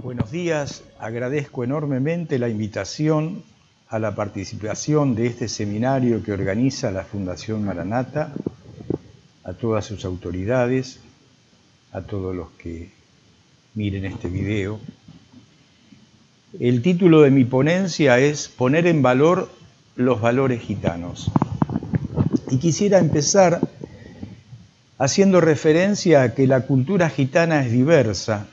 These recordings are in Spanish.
Buenos días, agradezco enormemente la invitación a la participación de este seminario que organiza la Fundación Maranatha, a todas sus autoridades, a todos los que miren este video. El título de mi ponencia es Poner en valor los valores gitanos. Y quisiera empezar haciendo referencia a que la cultura gitana es diversa,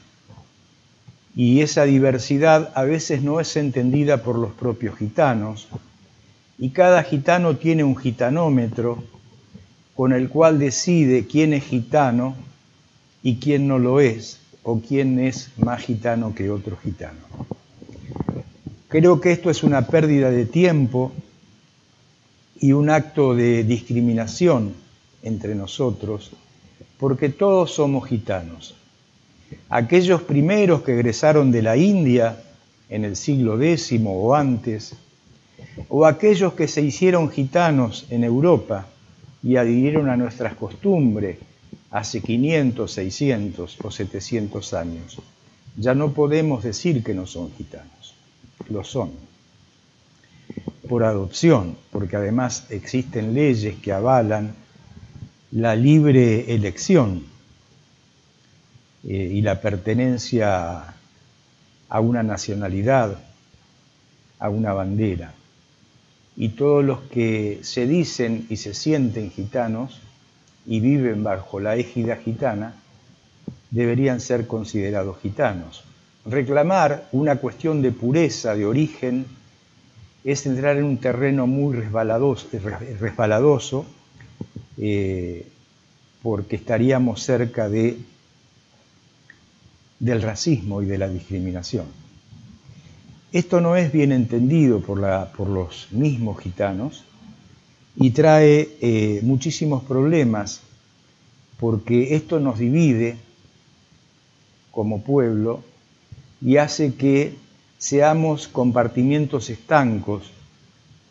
y esa diversidad a veces no es entendida por los propios gitanos, y cada gitano tiene un gitanómetro con el cual decide quién es gitano y quién no lo es, o quién es más gitano que otro gitano. Creo que esto es una pérdida de tiempo y un acto de discriminación entre nosotros, porque todos somos gitanos. Aquellos primeros que egresaron de la India en el siglo X o antes, o aquellos que se hicieron gitanos en Europa y adhirieron a nuestras costumbres hace 500, 600 o 700 años, ya no podemos decir que no son gitanos, lo son. Por adopción, porque además existen leyes que avalan la libre elección y la pertenencia a una nacionalidad, a una bandera. Y todos los que se dicen y se sienten gitanos y viven bajo la égida gitana deberían ser considerados gitanos. Reclamar una cuestión de pureza, de origen, es entrar en un terreno muy resbaladoso porque estaríamos cerca del racismo y de la discriminación. Esto no es bien entendido por los mismos gitanos y trae muchísimos problemas porque esto nos divide como pueblo y hace que seamos compartimientos estancos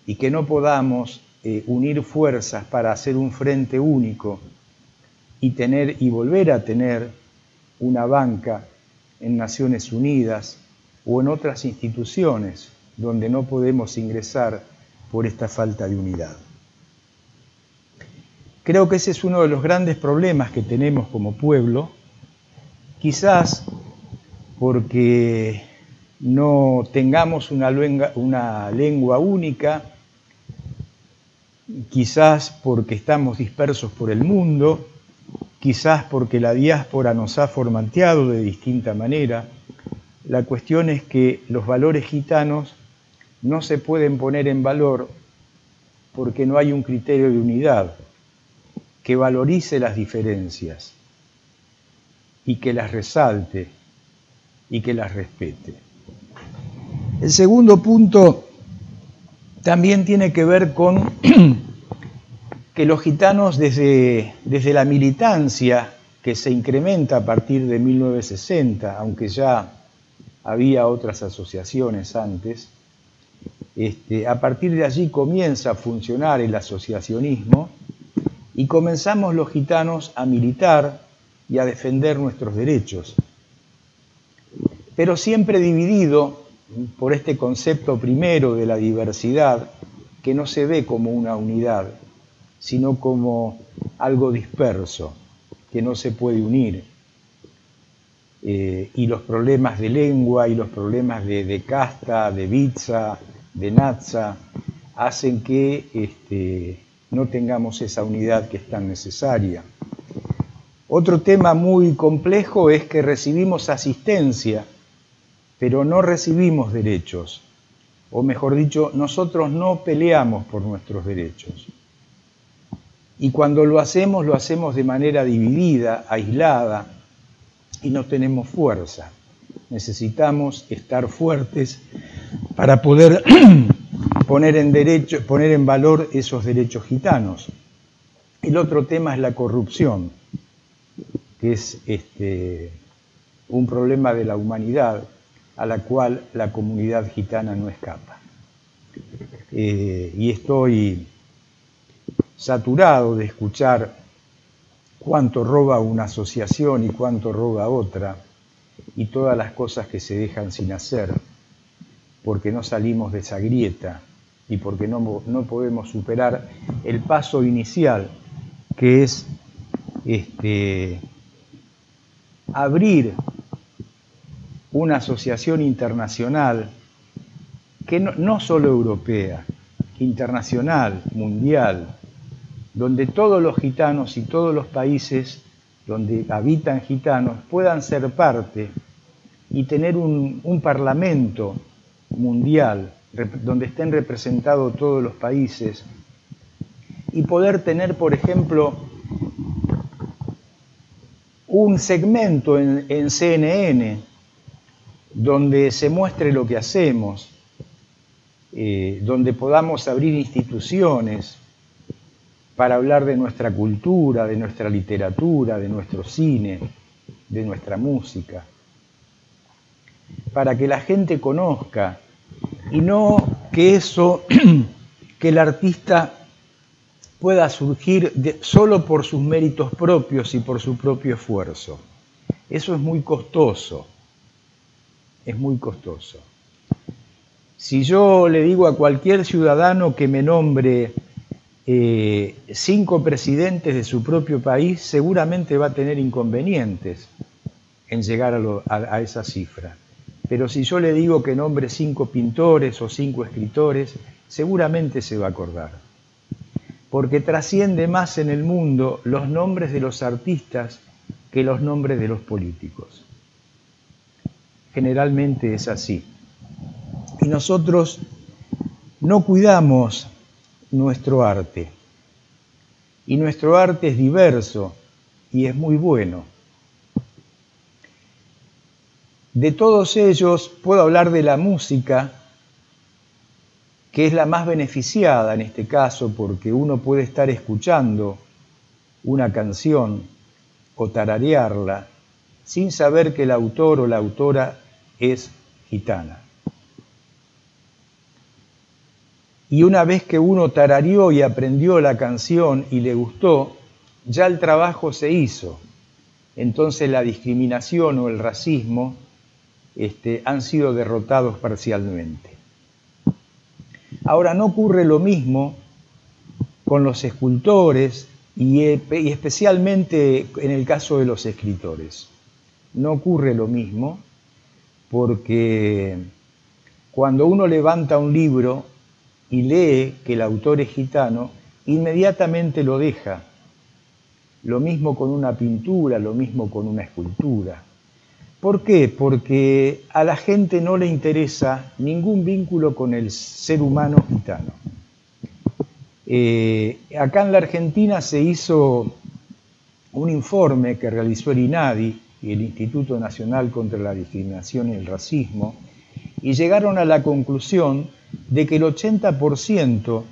y que no podamos unir fuerzas para hacer un frente único y volver a tener una banca en Naciones Unidas o en otras instituciones donde no podemos ingresar por esta falta de unidad. Creo que ese es uno de los grandes problemas que tenemos como pueblo, quizás porque no tengamos una lengua única, quizás porque estamos dispersos por el mundo, quizás porque la diáspora nos ha formateado de distinta manera. La cuestión es que los valores gitanos no se pueden poner en valor porque no hay un criterio de unidad que valorice las diferencias y que las resalte y que las respete. El segundo punto también tiene que ver con que los gitanos desde la militancia que se incrementa a partir de 1960, aunque ya había otras asociaciones antes, a partir de allí comienza a funcionar el asociacionismo y comenzamos los gitanos a militar y a defender nuestros derechos, pero siempre dividido por este concepto primero de la diversidad que no se ve como una unidad, sino como algo disperso, que no se puede unir. Y los problemas de lengua y los problemas de casta, de vitza, de natza, hacen que no tengamos esa unidad que es tan necesaria. Otro tema muy complejo es que recibimos asistencia, pero no recibimos derechos. O mejor dicho, nosotros no peleamos por nuestros derechos. Y cuando lo hacemos de manera dividida, aislada, y no tenemos fuerza. Necesitamos estar fuertes para poder poner en valor esos derechos gitanos. El otro tema es la corrupción, que es un problema de la humanidad a la cual la comunidad gitana no escapa. Y estoy saturado de escuchar cuánto roba una asociación y cuánto roba otra, y todas las cosas que se dejan sin hacer, porque no salimos de esa grieta y porque no podemos superar el paso inicial, que es abrir una asociación internacional, que no solo europea, internacional, mundial, donde todos los gitanos y todos los países donde habitan gitanos puedan ser parte y tener un parlamento mundial donde estén representados todos los países y poder tener, por ejemplo, un segmento en CNN donde se muestre lo que hacemos, donde podamos abrir instituciones para hablar de nuestra cultura, de nuestra literatura, de nuestro cine, de nuestra música, para que la gente conozca, y no que que el artista pueda surgir solo por sus méritos propios y por su propio esfuerzo. Eso es muy costoso, es muy costoso. Si yo le digo a cualquier ciudadano que me nombre 5 presidentes de su propio país, seguramente va a tener inconvenientes en llegar a esa cifra. Pero si yo le digo que nombre 5 pintores o 5 escritores, seguramente se va a acordar. Porque trasciende más en el mundo los nombres de los artistas que los nombres de los políticos. Generalmente es así. Y nosotros no cuidamos nuestro arte. Y nuestro arte es diverso y es muy bueno. De todos ellos puedo hablar de la música, que es la más beneficiada en este caso, porque uno puede estar escuchando una canción o tararearla sin saber que el autor o la autora es gitana. Y una vez que uno tarareó y aprendió la canción y le gustó, ya el trabajo se hizo. Entonces la discriminación o el racismo han sido derrotados parcialmente. Ahora, no ocurre lo mismo con los escultores y especialmente en el caso de los escritores. No ocurre lo mismo porque cuando uno levanta un libro y lee que el autor es gitano, inmediatamente lo deja. Lo mismo con una pintura, lo mismo con una escultura. ¿Por qué? Porque a la gente no le interesa ningún vínculo con el ser humano gitano. Acá en la Argentina se hizo un informe que realizó el INADI, el Instituto Nacional contra la Discriminación y el Racismo, y llegaron a la conclusión de que el 80%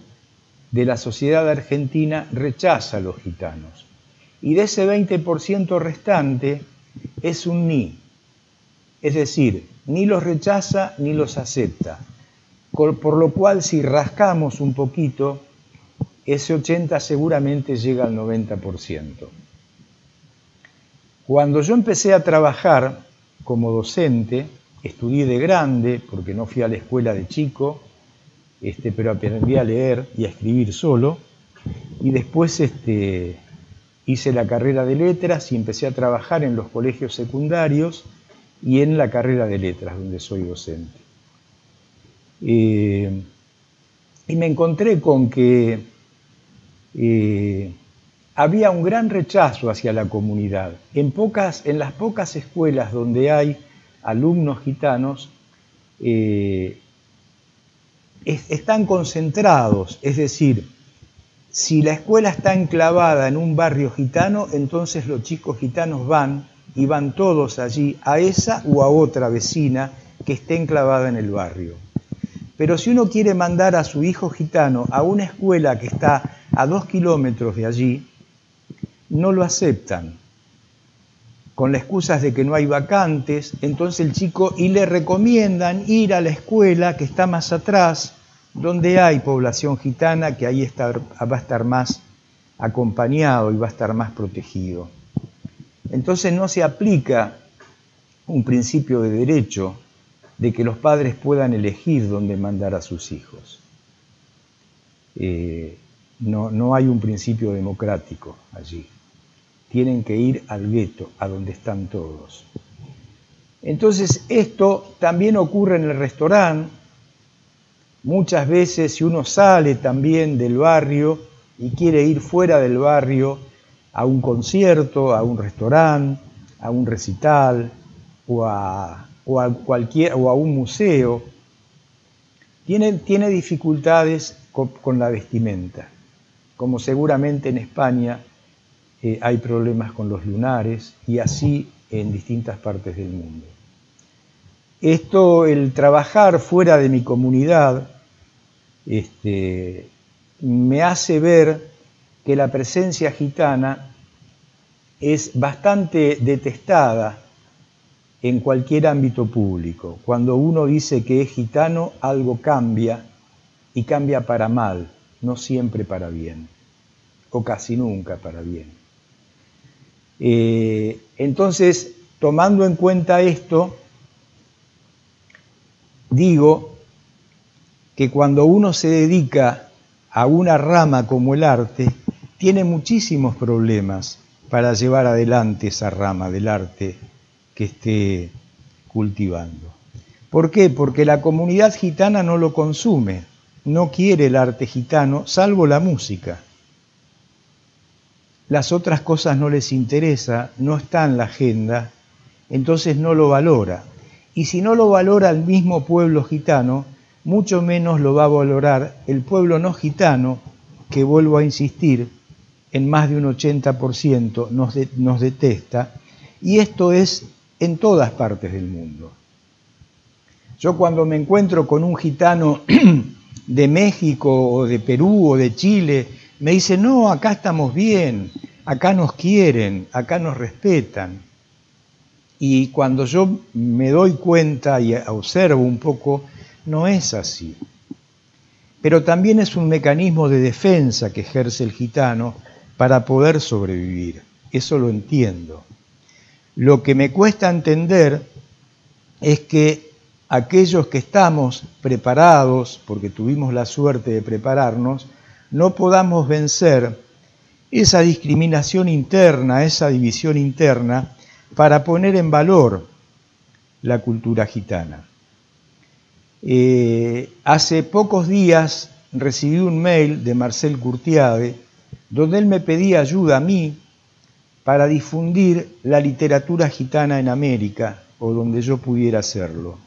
de la sociedad argentina rechaza a los gitanos. Y de ese 20% restante es un ni. Es decir, ni los rechaza ni los acepta. Por lo cual, si rascamos un poquito, ese 80% seguramente llega al 90%. Cuando yo empecé a trabajar como docente, estudié de grande, porque no fui a la escuela de chico, pero aprendí a leer y a escribir solo, y después hice la carrera de letras y empecé a trabajar en los colegios secundarios y en la carrera de letras, donde soy docente. Y me encontré con que había un gran rechazo hacia la comunidad. En las pocas escuelas donde hay alumnos gitanos, están concentrados, es decir, si la escuela está enclavada en un barrio gitano, entonces los chicos gitanos van todos allí, a esa o a otra vecina que esté enclavada en el barrio. Pero si uno quiere mandar a su hijo gitano a una escuela que está a 2 kilómetros de allí, no lo aceptan, con la excusa de que no hay vacantes, entonces el chico, y le recomiendan ir a la escuela que está más atrás, donde hay población gitana, que ahí va a estar más acompañado y va a estar más protegido. Entonces no se aplica un principio de derecho de que los padres puedan elegir dónde mandar a sus hijos. No hay un principio democrático allí. Tienen que ir al gueto, a donde están todos. Entonces esto también ocurre en el restaurante. Muchas veces si uno sale también del barrio y quiere ir fuera del barrio a un concierto, a un restaurante, a un recital o a un museo, tiene dificultades con la vestimenta. Como seguramente en España hay problemas con los lunares y así en distintas partes del mundo. El trabajar fuera de mi comunidad, me hace ver que la presencia gitana es bastante detestada en cualquier ámbito público. Cuando uno dice que es gitano, algo cambia y cambia para mal, no siempre para bien, o casi nunca para bien. Entonces, tomando en cuenta esto, digo que cuando uno se dedica a una rama como el arte, tiene muchísimos problemas para llevar adelante esa rama del arte que esté cultivando. ¿Por qué? Porque la comunidad gitana no lo consume, no quiere el arte gitano, salvo la música. Las otras cosas no les interesa, no está en la agenda, entonces no lo valora. Y si no lo valora el mismo pueblo gitano, mucho menos lo va a valorar el pueblo no gitano, que vuelvo a insistir, en más de un 80% nos detesta, y esto es en todas partes del mundo. Yo cuando me encuentro con un gitano de México o de Perú o de Chile, me dice, no, acá estamos bien, acá nos quieren, acá nos respetan. Y cuando yo me doy cuenta y observo un poco, no es así. Pero también es un mecanismo de defensa que ejerce el gitano para poder sobrevivir. Eso lo entiendo. Lo que me cuesta entender es que aquellos que estamos preparados, porque tuvimos la suerte de prepararnos, no podamos vencer esa discriminación interna, esa división interna, para poner en valor la cultura gitana. Hace pocos días recibí un mail de Marcel Courtiade, donde él me pedía ayuda a mí para difundir la literatura gitana en América, o donde yo pudiera hacerlo.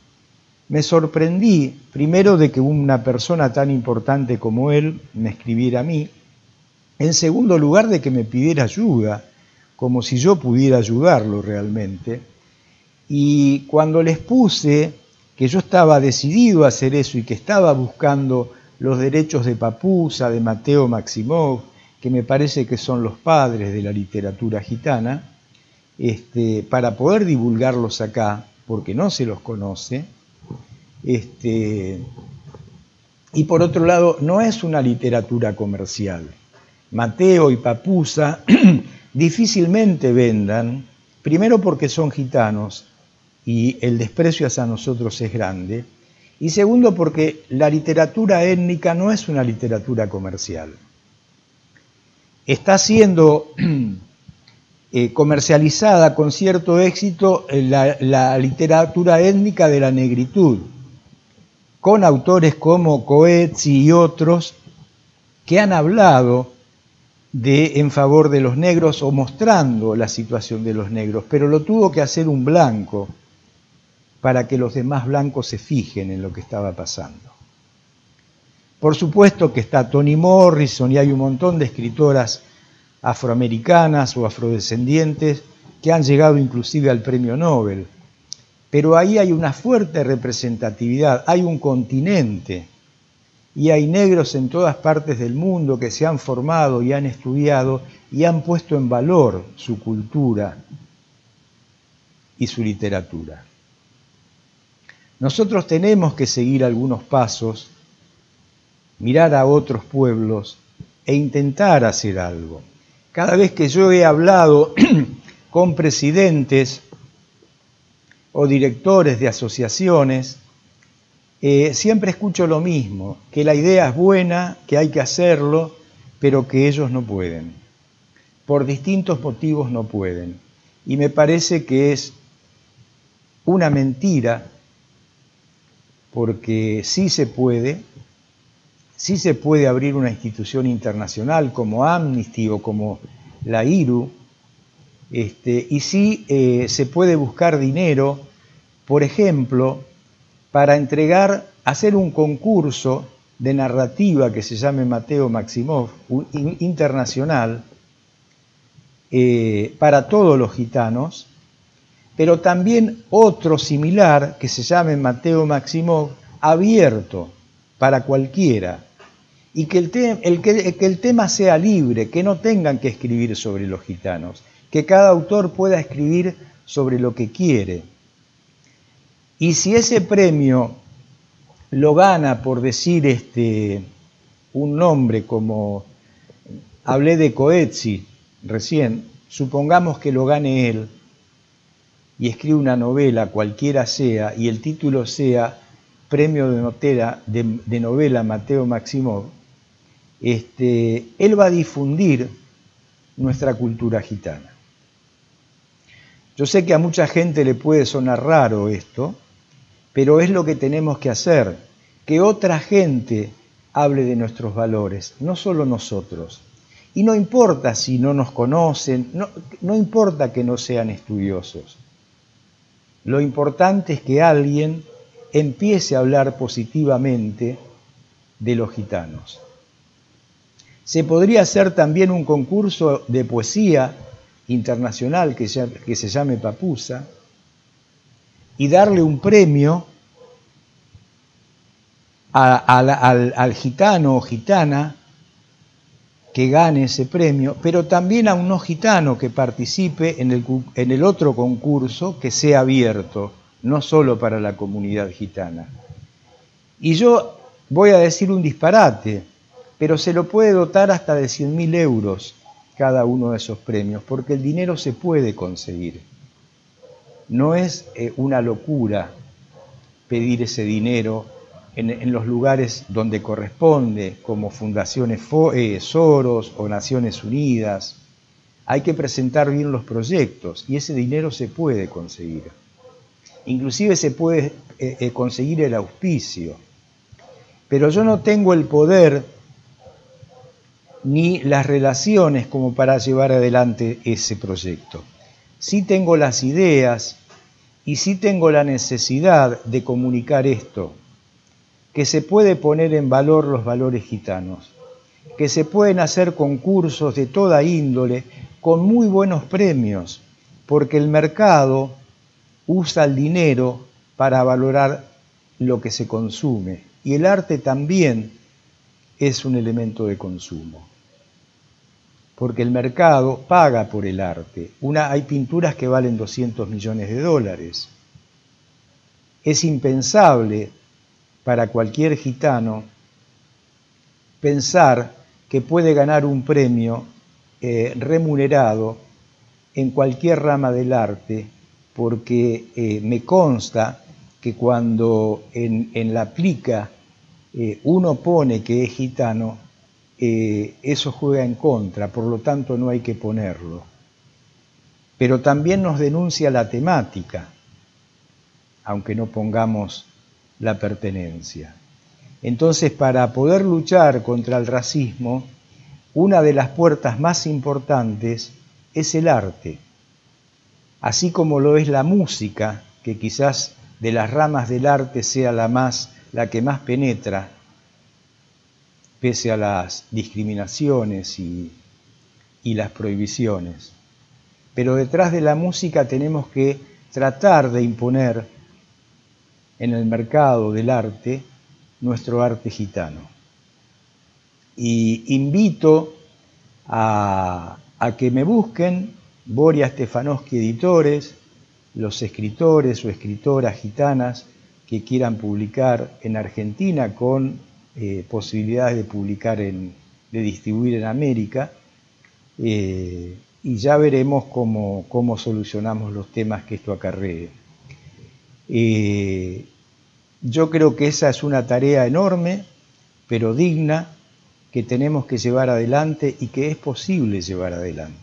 Me sorprendí, primero, de que una persona tan importante como él me escribiera a mí, en segundo lugar, de que me pidiera ayuda, como si yo pudiera ayudarlo realmente. Y cuando les puse que yo estaba decidido a hacer eso y que estaba buscando los derechos de Papusa, de Mateo Maximov, que me parece que son los padres de la literatura gitana, para poder divulgarlos acá, porque no se los conoce, y por otro lado, no es una literatura comercial. Mateo y Papusa difícilmente vendan, primero porque son gitanos y el desprecio hacia nosotros es grande, y segundo porque la literatura étnica no es una literatura comercial. Está siendo comercializada con cierto éxito la literatura étnica de la negritud, con autores como Coetzee y otros que han hablado en favor de los negros o mostrando la situación de los negros, pero lo tuvo que hacer un blanco para que los demás blancos se fijen en lo que estaba pasando. Por supuesto que está Toni Morrison y hay un montón de escritoras afroamericanas o afrodescendientes que han llegado inclusive al premio Nobel, pero ahí hay una fuerte representatividad, hay un continente y hay negros en todas partes del mundo que se han formado y han estudiado y han puesto en valor su cultura y su literatura. Nosotros tenemos que seguir algunos pasos, mirar a otros pueblos e intentar hacer algo. Cada vez que yo he hablado con presidentes o directores de asociaciones, siempre escucho lo mismo, que la idea es buena, que hay que hacerlo, pero que ellos no pueden. Por distintos motivos no pueden. Y me parece que es una mentira, porque sí se puede abrir una institución internacional como Amnesty o como la IRU, y sí se puede buscar dinero, por ejemplo, para hacer un concurso de narrativa que se llame Mateo Maximov, internacional, para todos los gitanos, pero también otro similar que se llame Mateo Maximov, abierto para cualquiera, y que el tema sea libre, que no tengan que escribir sobre los gitanos, que cada autor pueda escribir sobre lo que quiere. Y si ese premio lo gana, por decir un nombre, como hablé de Coetzee recién, supongamos que lo gane él y escribe una novela, cualquiera sea, y el título sea Premio de Novela Mateo Maximov, él va a difundir nuestra cultura gitana. Yo sé que a mucha gente le puede sonar raro esto, pero es lo que tenemos que hacer, que otra gente hable de nuestros valores, no solo nosotros. Y no importa si no nos conocen, no importa que no sean estudiosos. Lo importante es que alguien empiece a hablar positivamente de los gitanos. Se podría hacer también un concurso de poesía internacional que se llame Papusa, y darle un premio al gitano o gitana que gane ese premio, pero también a un no gitano que participe en el otro concurso, que sea abierto, no solo para la comunidad gitana. Y yo voy a decir un disparate, pero se lo puede dotar hasta de 100.000 euros cada uno de esos premios, porque el dinero se puede conseguir. No es una locura pedir ese dinero en los lugares donde corresponde, como fundaciones Soros o Naciones Unidas. Hay que presentar bien los proyectos y ese dinero se puede conseguir. Inclusive se puede conseguir el auspicio. Pero yo no tengo el poder ni las relaciones como para llevar adelante ese proyecto. Sí tengo las ideas y sí tengo la necesidad de comunicar esto, que se puede poner en valor los valores gitanos, que se pueden hacer concursos de toda índole con muy buenos premios, porque el mercado usa el dinero para valorar lo que se consume, y el arte también es un elemento de consumo, porque el mercado paga por el arte. Hay pinturas que valen 200 millones de dólares. Es impensable para cualquier gitano pensar que puede ganar un premio remunerado en cualquier rama del arte, porque me consta que cuando en la plica uno pone que es gitano, eso juega en contra, por lo tanto no hay que ponerlo. Pero también nos denuncia la temática, aunque no pongamos la pertenencia. Entonces, para poder luchar contra el racismo, una de las puertas más importantes es el arte, así como lo es la música, que quizás de las ramas del arte sea la que más penetra, pese a las discriminaciones y las prohibiciones. Pero detrás de la música tenemos que tratar de imponer en el mercado del arte nuestro arte gitano. Y invito a que me busquen, Boria Stefanowski Editores, los escritores o escritoras gitanas que quieran publicar en Argentina con posibilidades de publicar en de distribuir en América, y ya veremos cómo solucionamos los temas que esto acarree. Yo creo que esa es una tarea enorme, pero digna, que tenemos que llevar adelante y que es posible llevar adelante.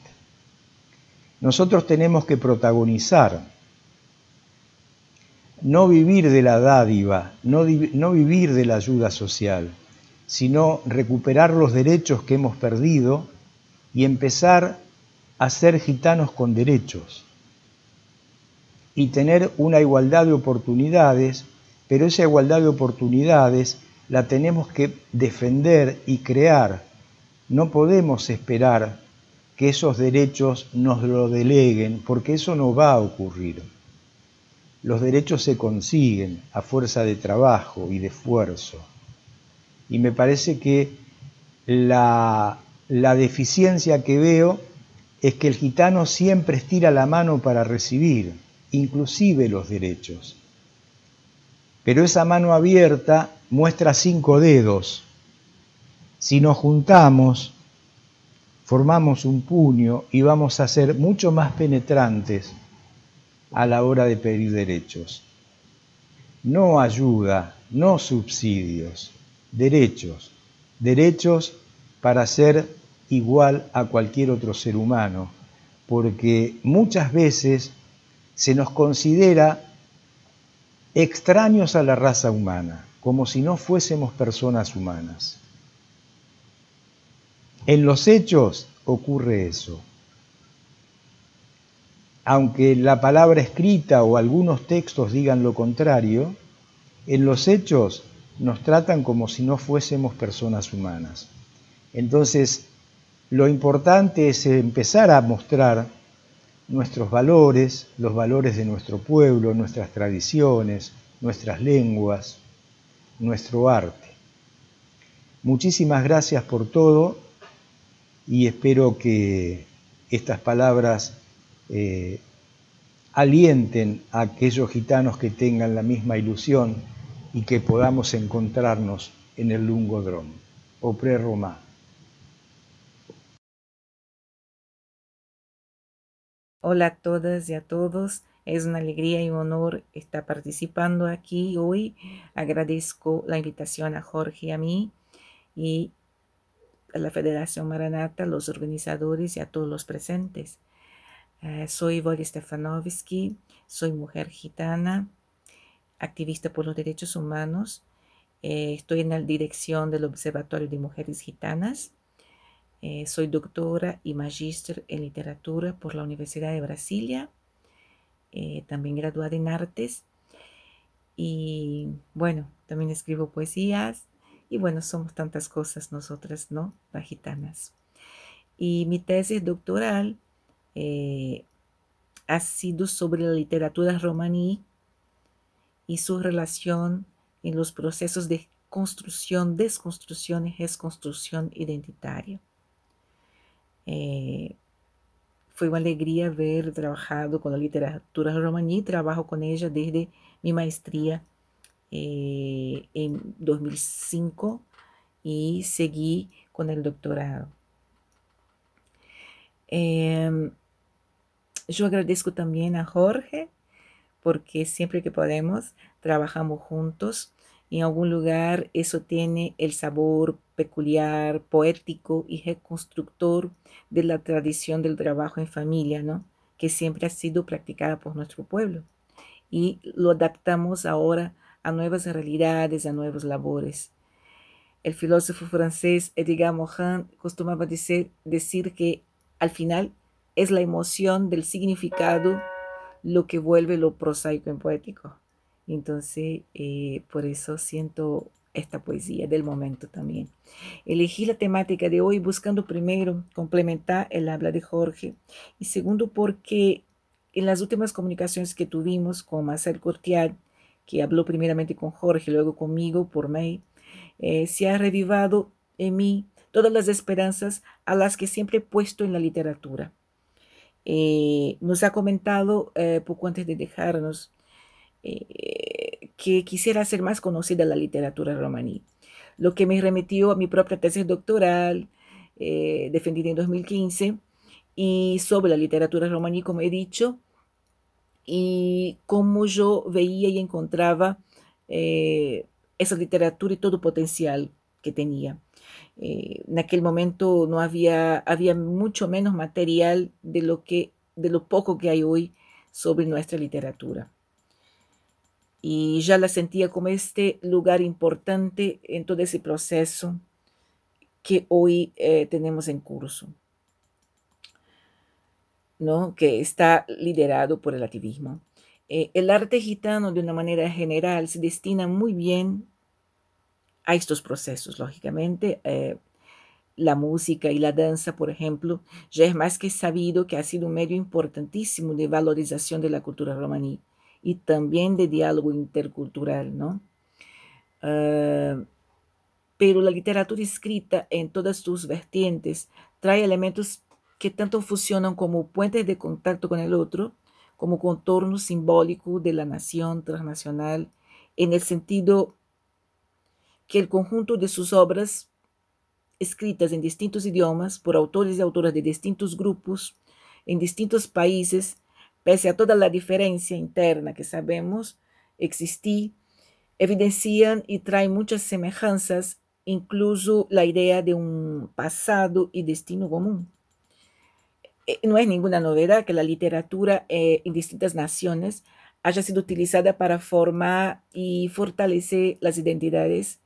Nosotros tenemos que protagonizar, no vivir de la dádiva, no vivir de la ayuda social, sino recuperar los derechos que hemos perdido y empezar a ser gitanos con derechos y tener una igualdad de oportunidades, pero esa igualdad de oportunidades la tenemos que defender y crear. No podemos esperar que esos derechos nos lo deleguen, porque eso no va a ocurrir. Los derechos se consiguen a fuerza de trabajo y de esfuerzo. Y me parece que la deficiencia que veo es que el gitano siempre estira la mano para recibir, inclusive los derechos. Pero esa mano abierta muestra 5 dedos. Si nos juntamos, formamos un puño y vamos a ser mucho más penetrantes a la hora de pedir derechos. No ayuda, no subsidios, derechos. Derechos para ser igual a cualquier otro ser humano, porque muchas veces se nos considera extraños a la raza humana, como si no fuésemos personas humanas. En los hechos ocurre eso. Aunque la palabra escrita o algunos textos digan lo contrario, en los hechos nos tratan como si no fuésemos personas humanas. Entonces, lo importante es empezar a mostrar nuestros valores, los valores de nuestro pueblo, nuestras tradiciones, nuestras lenguas, nuestro arte. Muchísimas gracias por todo y espero que estas palabras alienten a aquellos gitanos que tengan la misma ilusión y que podamos encontrarnos en el lungo dron. Opre Roma. Hola a todas y a todos. Es una alegría y un honor estar participando aquí hoy. Agradezco la invitación a Jorge y a mí y a la Federación Maranata, los organizadores y a todos los presentes. Soy Woli Stefanovsky, soy mujer gitana, activista por los derechos humanos. Estoy en la dirección del Observatorio de Mujeres Gitanas. Soy doctora y magíster en literatura por la Universidad de Brasilia. También graduada en artes. Y bueno, también escribo poesías. Y bueno, somos tantas cosas nosotras, ¿no? Las gitanas. Y mi tesis doctoral ha sido sobre la literatura romaní y su relación en los procesos de construcción, desconstrucción y reconstrucción identitaria. Fue una alegría haber trabajado con la literatura romaní. Trabajo con ella desde mi maestría en 2005 y seguí con el doctorado. Yo agradezco también a Jorge porque siempre que podemos trabajamos juntos. En algún lugar eso tiene el sabor peculiar, poético y reconstructor de la tradición del trabajo en familia, ¿no? Que siempre ha sido practicada por nuestro pueblo. Y lo adaptamos ahora a nuevas realidades, a nuevas labores. El filósofo francés Edgar Morin costumaba decir que al final es la emoción del significado lo que vuelve lo prosaico en poético. Entonces, por eso siento esta poesía del momento también. Elegí la temática de hoy buscando primero complementar el habla de Jorge y segundo porque en las últimas comunicaciones que tuvimos con Marcel Cortial, que habló primeramente con Jorge, luego conmigo por mail, se ha revivado en mí todas las esperanzas a las que siempre he puesto en la literatura. Nos ha comentado poco antes de dejarnos que quisiera hacer más conocida la literatura romaní. lo que me remitió a mi propia tesis doctoral, defendida en 2015, y sobre la literatura romaní, como he dicho, y cómo yo veía y encontraba esa literatura y todo potencial que tenía. En aquel momento no había mucho menos material de lo poco que hay hoy sobre nuestra literatura. Y ya la sentía como este lugar importante en todo ese proceso que hoy tenemos en curso, ¿no? Que está liderado por el activismo. El arte gitano, de una manera general, se destina muy bien a estos procesos, lógicamente. La música y la danza, por ejemplo, ya es más que sabido que ha sido un medio importantísimo de valorización de la cultura romaní y también de diálogo intercultural, ¿no? Pero la literatura escrita en todas sus vertientes trae elementos que tanto funcionan como puentes de contacto con el otro, como contorno simbólico de la nación transnacional, en el sentido que el conjunto de sus obras escritas en distintos idiomas por autores y autoras de distintos grupos, en distintos países, pese a toda la diferencia interna que sabemos existir, evidencian y traen muchas semejanzas, incluso la idea de un pasado y destino común. No es ninguna novedad que la literatura en distintas naciones haya sido utilizada para formar y fortalecer las identidades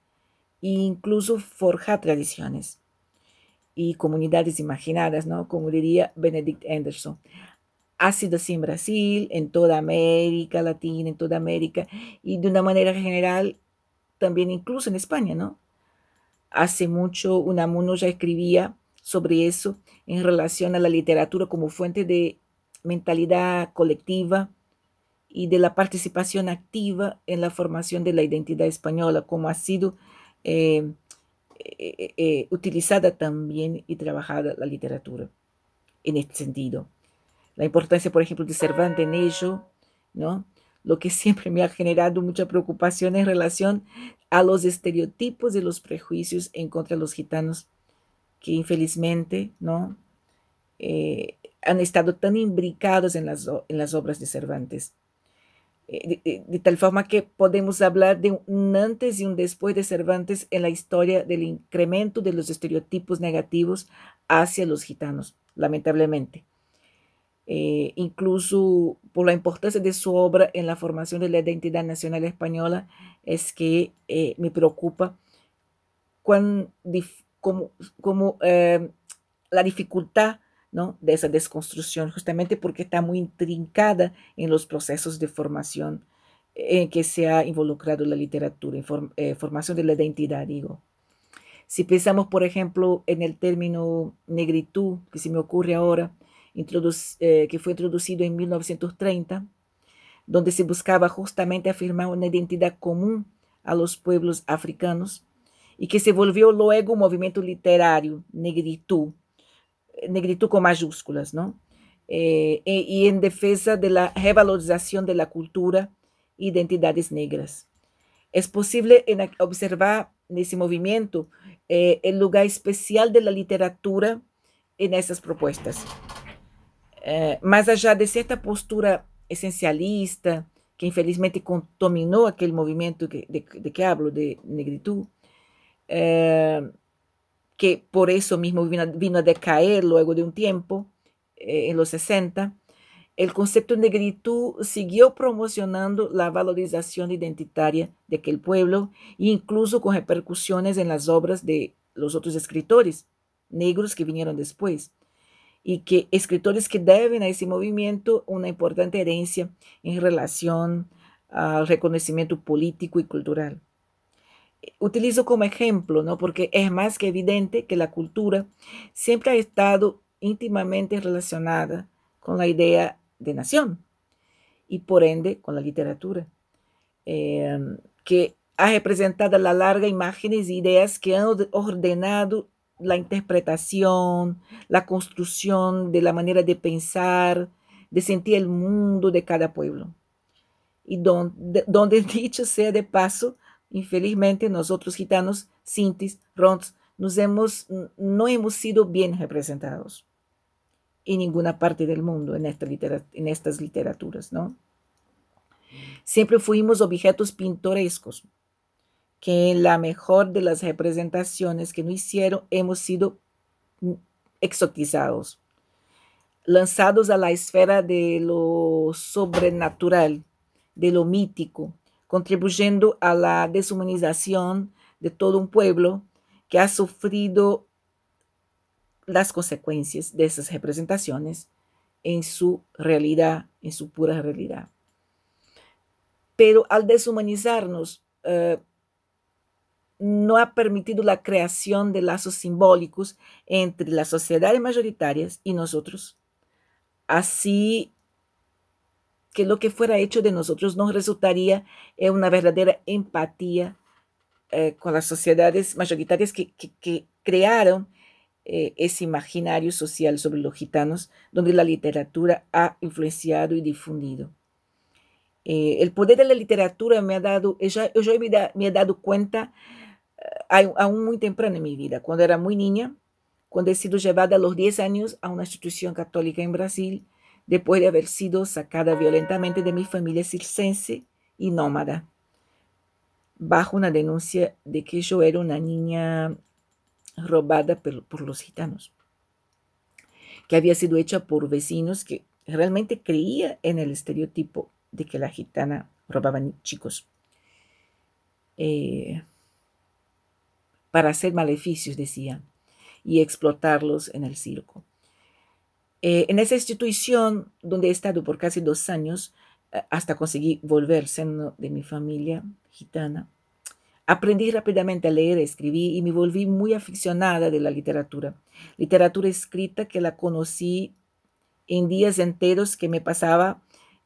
e incluso forjar tradiciones y comunidades imaginadas, ¿no? Como diría Benedict Anderson. Ha sido así en Brasil, en toda América Latina, en toda América, y de una manera general también incluso en España, ¿no? Hace mucho Unamuno ya escribía sobre eso en relación a la literatura como fuente de mentalidad colectiva y de la participación activa en la formación de la identidad española, como ha sido utilizada también y trabajada la literatura en este sentido. La importancia, por ejemplo, de Cervantes en ello, ¿no? Lo que siempre me ha generado mucha preocupación en relación a los estereotipos y los prejuicios en contra de los gitanos, que infelizmente, ¿no? Han estado tan imbricados en las obras de Cervantes. De tal forma que podemos hablar de un antes y un después de Cervantes en la historia del incremento de los estereotipos negativos hacia los gitanos, lamentablemente. Incluso por la importancia de su obra en la formación de la identidad nacional española, es que me preocupa como la dificultad, ¿no?, de esa desconstrucción, justamente porque está muy intrincada en los procesos de formación en que se ha involucrado la literatura, formación de la identidad, digo. Si pensamos, por ejemplo, en el término negritud, que se me ocurre ahora, que fue introducido en 1930, donde se buscaba justamente afirmar una identidad común a los pueblos africanos y que se volvió luego un movimiento literario, negritud con mayúsculas, ¿no? Y en defensa de la revalorización de la cultura e identidades negras. Es posible observar en ese movimiento el lugar especial de la literatura en esas propuestas. Más allá de cierta postura esencialista, que infelizmente contaminó aquel movimiento de que hablo, de negritud, que por eso mismo vino a decaer luego de un tiempo, en los 60, el concepto de negritud siguió promocionando la valorización identitaria de aquel pueblo, incluso con repercusiones en las obras de los otros escritores negros que vinieron después, y que escritores que deben a ese movimiento una importante herencia en relación al reconocimiento político y cultural. Utilizo como ejemplo, ¿no?, porque es más que evidente que la cultura siempre ha estado íntimamente relacionada con la idea de nación y por ende con la literatura, que ha representado a la larga imágenes e ideas que han ordenado la interpretación, la construcción de la manera de pensar, de sentir el mundo de cada pueblo. Y donde dicho sea de paso, infelizmente nosotros gitanos Sintis, Rons, no hemos sido bien representados en ninguna parte del mundo en estas literaturas, ¿no? Siempre fuimos objetos pintorescos, que en la mejor de las representaciones que nos hicieron hemos sido exotizados, lanzados a la esfera de lo sobrenatural, de lo mítico, contribuyendo a la deshumanización de todo un pueblo que ha sufrido las consecuencias de esas representaciones en su realidad, en su pura realidad. Pero al deshumanizarnos, no ha permitido la creación de lazos simbólicos entre las sociedades mayoritarias y nosotros. Así que lo que fuera hecho de nosotros nos resultaría en una verdadera empatía con las sociedades mayoritarias que crearon ese imaginario social sobre los gitanos, donde la literatura ha influenciado y difundido. El poder de la literatura me ha dado, yo me he dado cuenta aún muy temprano en mi vida, cuando era muy niña, cuando he sido llevada a los 10 años a una institución católica en Brasil, después de haber sido sacada violentamente de mi familia circense y nómada, bajo una denuncia de que yo era una niña robada por los gitanos, que había sido hecha por vecinos que realmente creían en el estereotipo de que la gitana robaba chicos para hacer maleficios, decían, y explotarlos en el circo. En esa institución donde he estado por casi 2 años, hasta conseguir volver seno de mi familia gitana, aprendí rápidamente a leer, a escribir y me volví muy aficionada de la literatura. Literatura escrita que la conocí en días enteros que me pasaba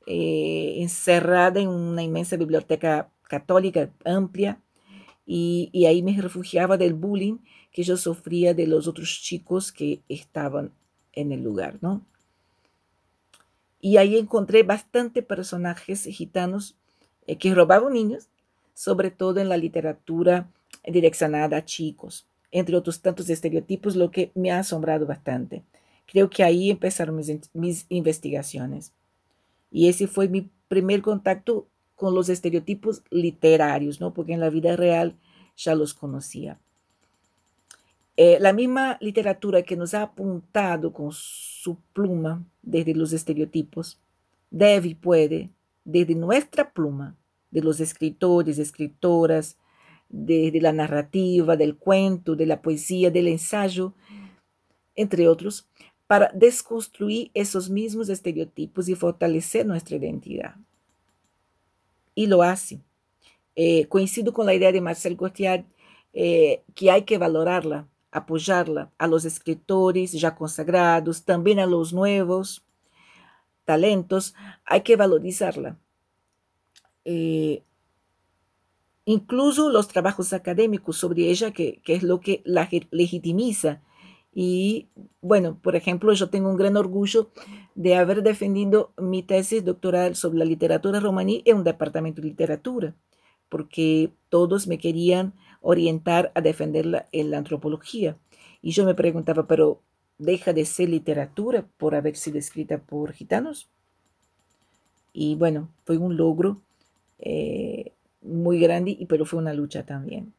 encerrada en una inmensa biblioteca católica amplia y ahí me refugiaba del bullying que yo sufría de los otros chicos que estaban en el lugar, ¿no? Y ahí encontré bastante personajes gitanos que robaban niños, sobre todo en la literatura direccionada a chicos, entre otros tantos estereotipos, lo que me ha asombrado bastante. Creo que ahí empezaron mis investigaciones. Y ese fue mi primer contacto con los estereotipos literarios, ¿no? Porque en la vida real ya los conocía. La misma literatura que nos ha apuntado con su pluma desde los estereotipos, debe y puede, desde nuestra pluma, de los escritores, escritoras, de la narrativa, del cuento, de la poesía, del ensayo, entre otros, para desconstruir esos mismos estereotipos y fortalecer nuestra identidad. Y lo hace. Coincido con la idea de Marcel Gautier que hay que valorarla, apoyarla a los escritores ya consagrados, también a los nuevos talentos, hay que valorizarla. Incluso los trabajos académicos sobre ella, que es lo que la legitimiza. Y bueno, por ejemplo, yo tengo un gran orgullo de haber defendido mi tesis doctoral sobre la literatura romaní en un departamento de literatura, porque todos me querían orientar a defenderla en la antropología. Y yo me preguntaba, pero ¿deja de ser literatura por haber sido escrita por gitanos? Y bueno, fue un logro muy grande, pero fue una lucha también.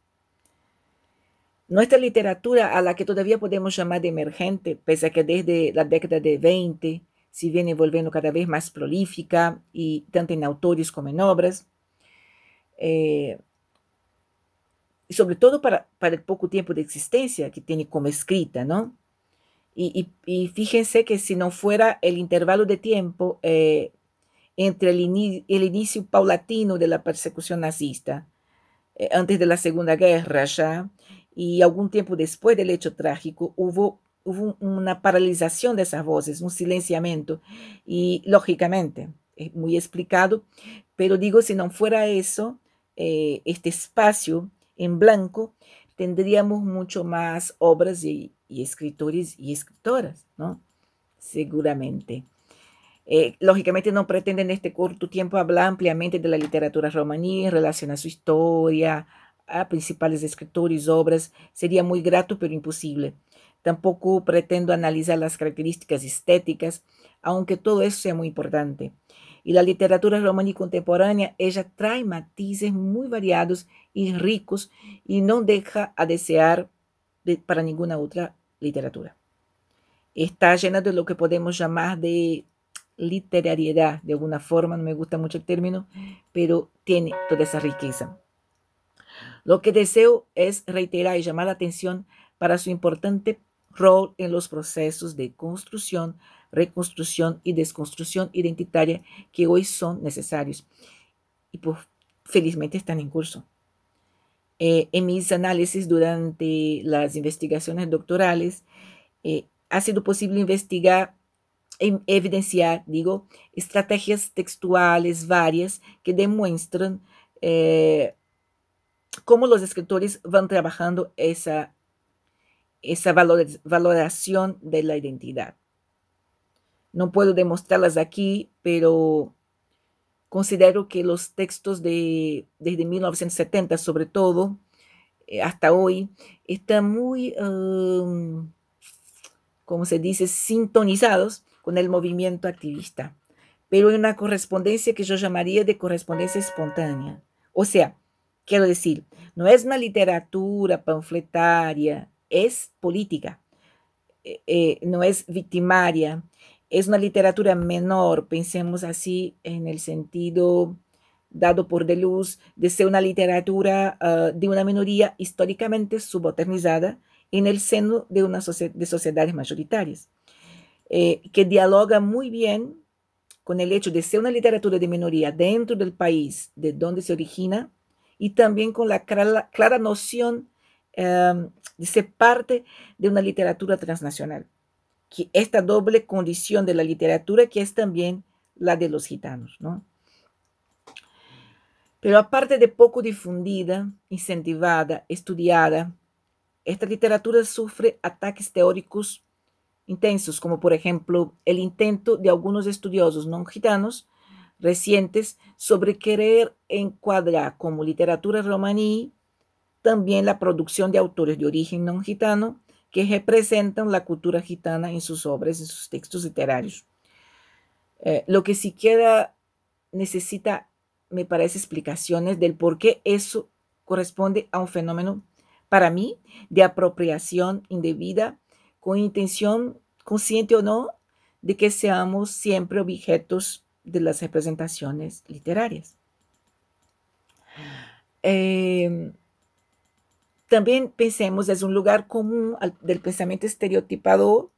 Nuestra literatura, a la que todavía podemos llamar de emergente, pese a que desde la década de 20 se viene volviendo cada vez más prolífica, y tanto en autores como en obras, y sobre todo para el poco tiempo de existencia que tiene como escrita, ¿no? Y fíjense que si no fuera el intervalo de tiempo entre el inicio paulatino de la persecución nazista, antes de la Segunda Guerra ya, y algún tiempo después del hecho trágico, hubo una paralización de esas voces, un silenciamiento, y lógicamente, es muy explicado, pero digo, si no fuera eso, este espacio en blanco, tendríamos mucho más obras y escritores y escritoras, ¿no? Seguramente. Lógicamente no pretende en este corto tiempo hablar ampliamente de la literatura romaní en relación a su historia, a principales escritores, obras, sería muy grato, pero imposible. Tampoco pretendo analizar las características estéticas, aunque todo eso sea muy importante. Y la literatura romaní contemporánea, ella trae matices muy variados y ricos y no deja a desear para ninguna otra literatura. Está llena de lo que podemos llamar de literariedad, de alguna forma, no me gusta mucho el término, pero tiene toda esa riqueza. Lo que deseo es reiterar y llamar la atención para su importante rol en los procesos de construcción, reconstrucción y desconstrucción identitaria que hoy son necesarios y felizmente están en curso. En mis análisis durante las investigaciones doctorales, ha sido posible investigar, evidenciar, estrategias textuales varias que demuestran cómo los escritores van trabajando esa valoración de la identidad. No puedo demostrarlas aquí, pero considero que los textos desde 1970, sobre todo, hasta hoy, están muy, como se dice, sintonizados con el movimiento activista. Pero hay una correspondencia que yo llamaría de correspondencia espontánea. O sea, quiero decir, no es una literatura panfletaria, es política, no es victimaria, es una literatura menor, pensemos así en el sentido dado por Deleuze, de ser una literatura de una minoría históricamente subalternizada en el seno de sociedades mayoritarias, que dialoga muy bien con el hecho de ser una literatura de minoría dentro del país de donde se origina y también con la clara noción de ser parte de una literatura transnacional. Que esta doble condición de la literatura que es también la de los gitanos, ¿no? Pero aparte de poco difundida, incentivada, estudiada, esta literatura sufre ataques teóricos intensos, como por ejemplo el intento de algunos estudiosos no gitanos recientes sobre querer encuadrar como literatura romaní también la producción de autores de origen no gitano que representan la cultura gitana en sus obras, en sus textos literarios. Lo que siquiera necesita, me parece, explicaciones del por qué eso corresponde a un fenómeno, para mí, de apropiación indebida, con intención, consciente o no, de que seamos siempre objetos de las representaciones literarias. También pensemos, es un lugar común del pensamiento estereotipado,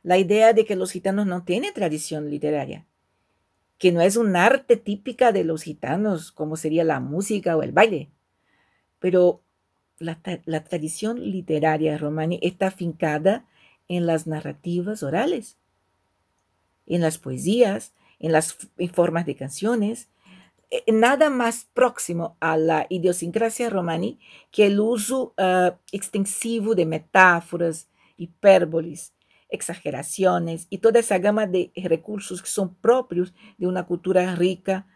la idea de que los gitanos no tienen tradición literaria, que no es un arte típica de los gitanos, como sería la música o el baile. Pero la tradición literaria romani está afincada en las narrativas orales, en las poesías, en formas de canciones. Nada más próximo a la idiosincrasia romani que el uso extensivo de metáforas, hipérboles, exageraciones y toda esa gama de recursos que son propios de una cultura rica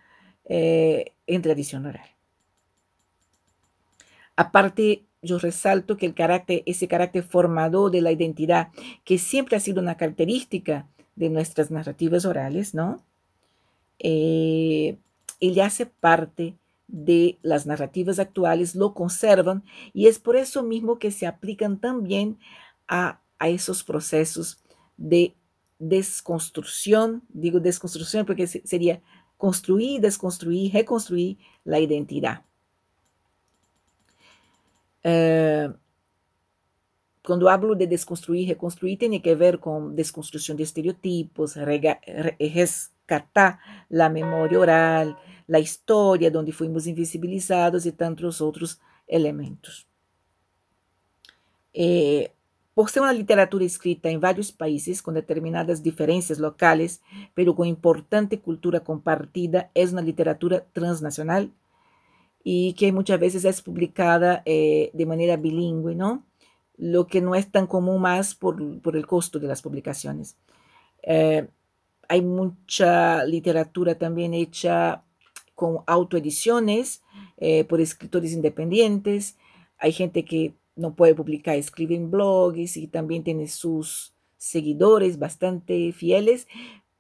en tradición oral. Aparte, yo resalto que ese carácter formador de la identidad, que siempre ha sido una característica de nuestras narrativas orales, ¿no? Él hace parte de las narrativas actuales, lo conservan, y es por eso mismo que se aplican también a esos procesos de desconstrucción. Digo desconstrucción porque sería construir, desconstruir, reconstruir la identidad. Cuando hablo de desconstruir, reconstruir, tiene que ver con desconstrucción de estereotipos, rescatar la memoria oral, la historia donde fuimos invisibilizados y tantos otros elementos. Por ser una literatura escrita en varios países con determinadas diferencias locales, pero con importante cultura compartida, es una literatura transnacional y que muchas veces es publicada de manera bilingüe, ¿no? Lo que no es tan común más por el costo de las publicaciones. Hay mucha literatura también hecha con autoediciones por escritores independientes, hay gente que no puede publicar, escribe en blogs y también tiene sus seguidores bastante fieles,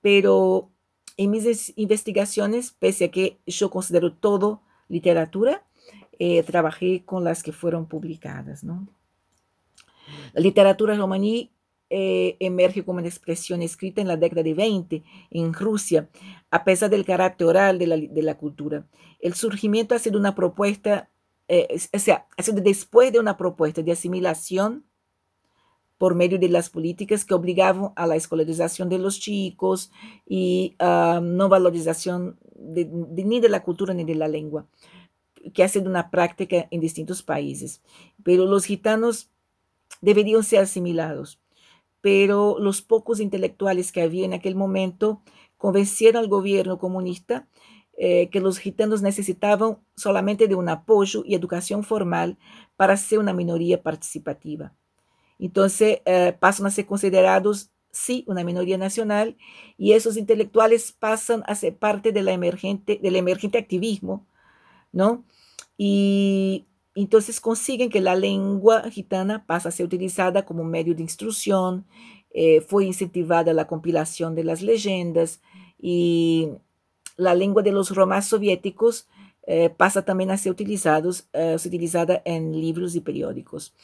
pero en mis investigaciones, pese a que yo considero todo literatura, trabajé con las que fueron publicadas, ¿no? La literatura romaní emerge como una expresión escrita en la década de 20 en Rusia, a pesar del carácter oral de la cultura. El surgimiento ha sido una propuesta, o sea, ha sido después de una propuesta de asimilación por medio de las políticas que obligaban a la escolarización de los chicos y no valorización ni de la cultura ni de la lengua, que ha sido una práctica en distintos países. Pero los gitanos deberían ser asimilados, pero los pocos intelectuales que había en aquel momento convencieron al gobierno comunista que los gitanos necesitaban solamente de un apoyo y educación formal para ser una minoría participativa. Entonces pasan a ser considerados, sí, una minoría nacional, y esos intelectuales pasan a ser parte del emergente activismo, ¿no? Y entonces consiguen que la lengua gitana pase a ser utilizada como medio de instrucción, fue incentivada la compilación de las leyendas y la lengua de los romanos soviéticos pasa también a ser utilizada en libros y periódicos.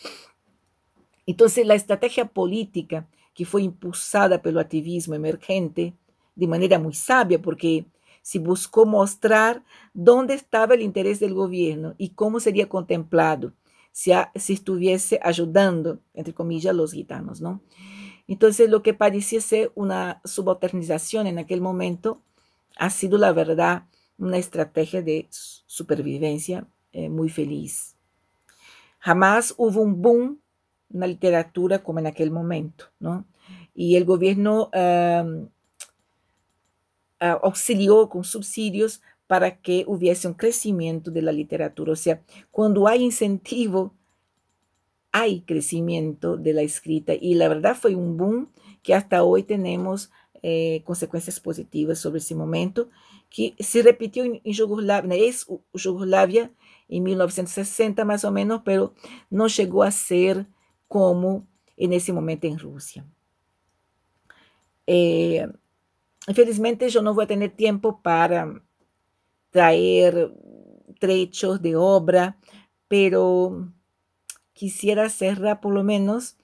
Entonces, la estrategia política que fue impulsada pelo activismo emergente de manera muy sabia, porque se buscó mostrar dónde estaba el interés del gobierno y cómo sería contemplado si estuviese ayudando, entre comillas, a los gitanos, ¿no? Entonces, lo que parecía ser una subalternización en aquel momento ha sido, la verdad, una estrategia de supervivencia muy feliz. Jamás hubo un boom en la literatura como en aquel momento, ¿no? Y el gobierno auxilió con subsidios para que hubiese un crecimiento de la literatura. O sea, cuando hay incentivo, hay crecimiento de la escrita. Y la verdad fue un boom que hasta hoy tenemos consecuencias positivas sobre ese momento, que se repitió en Yugoslavia, Yugoslavia en 1960 más o menos, pero no llegó a ser como en ese momento en Rusia. Infelizmente yo no voy a tener tiempo para traer trechos de obra, pero quisiera cerrar por lo menos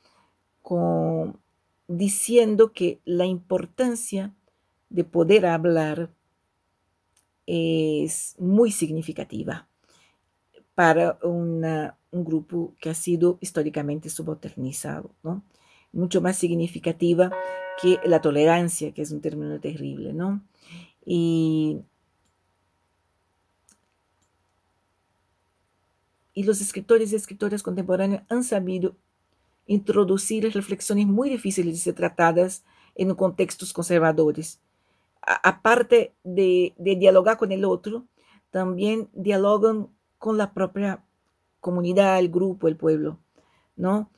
diciendo que la importancia de poder hablar es muy significativa para un grupo que ha sido históricamente subalternizado, ¿no? Mucho más significativa que la tolerancia, que es un término terrible, ¿no? Y los escritores y escritoras contemporáneos han sabido introducir reflexiones muy difíciles de ser tratadas en contextos conservadores. Aparte de dialogar con el otro, también dialogan con la propia comunidad, el grupo, el pueblo, ¿no?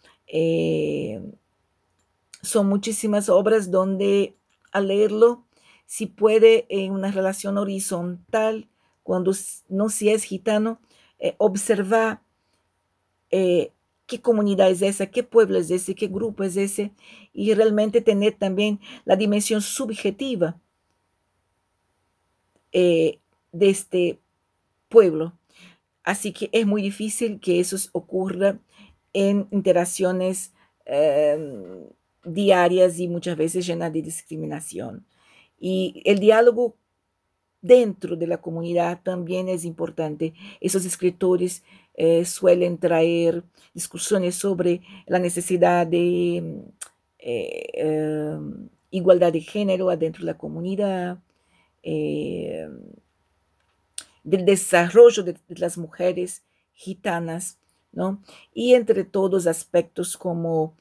Son muchísimas obras donde al leerlo si puede en una relación horizontal, cuando no se es gitano, observar qué comunidad es esa, qué pueblo es ese, qué grupo es ese, y realmente tener también la dimensión subjetiva de este pueblo. Así que es muy difícil que eso ocurra en interacciones diarias y muchas veces llenas de discriminación. Y el diálogo dentro de la comunidad también es importante. Esos escritores suelen traer discusiones sobre la necesidad de igualdad de género adentro de la comunidad, del desarrollo de las mujeres gitanas, ¿no? Y entre todos aspectos como